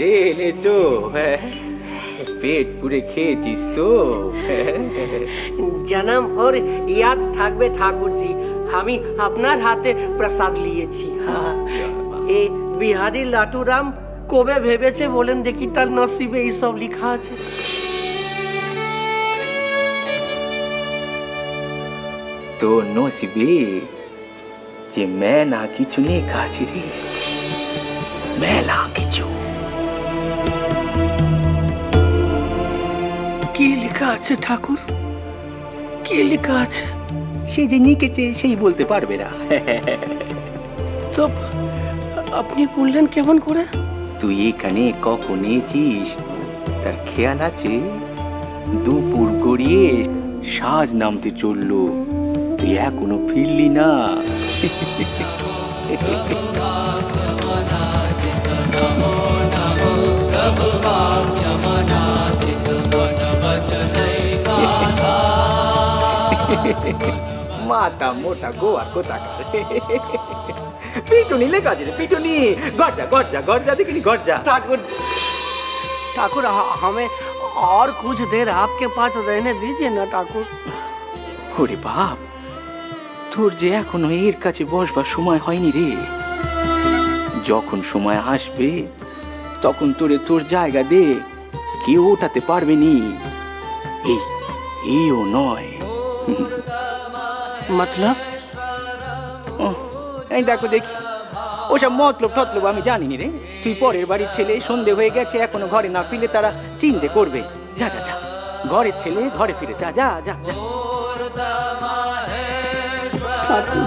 রে নেটো, পেট পুরে খেয়েছিস তো? जन्म और याद থাকবে ঠাকুরজি, আমি আপনার হাতে প্রসাদ নিয়েছি। এই বিহারি লাটুরাম কবে ভেবেছে বলেন দেখি তার নসিবে এইসব লেখা আছে? তো নসিবে যে মেলা কিছু লেখা আছে রে, মেলা কিছু। কি লেখা আছে ঠাকুর, কি লেখা আছে? সে যে লিখেছে সেই বলতে পারবে না। তো আপনি বললেন কেমন করে? তুই এখানে কখন এসেছিস তার খেয়াল আছে? দুপুর গড়িয়ে সাজ নামতে চললো, তুই এখনো ফিরলি না। মাথা মোটা গোয়া কোথাকার। পিটুনি লেখা আছে রে, পিটুনি। গরজা গরজা গরজা দেখিনি, গরজা। ठाकुर ठाकुर हमें और कुछ देर आपके पास रहने दीजिए ना ठाकुर। ওরে বাপ, তোর যে এখনো এর কাছে বসবার সময় হয়নি রে। যখন সময় আসবে তখন তোরে তোর জায়গা দে, কেউ ওঠাতে পারবে নি। এইও নয়। मतलब? এই দেখো দেখি, ওসব মতলব টতলব আমি জানিনি রে। তুই পরের বাড়ির ছেলে, সন্ধে হয়ে গেছে, এখনো ঘরে না ফিরলে তারা চিন্তা করবে। যা যা যা, ঘরের ছেলে ঘরে ফিরে যা যা যা যা। ठाकुर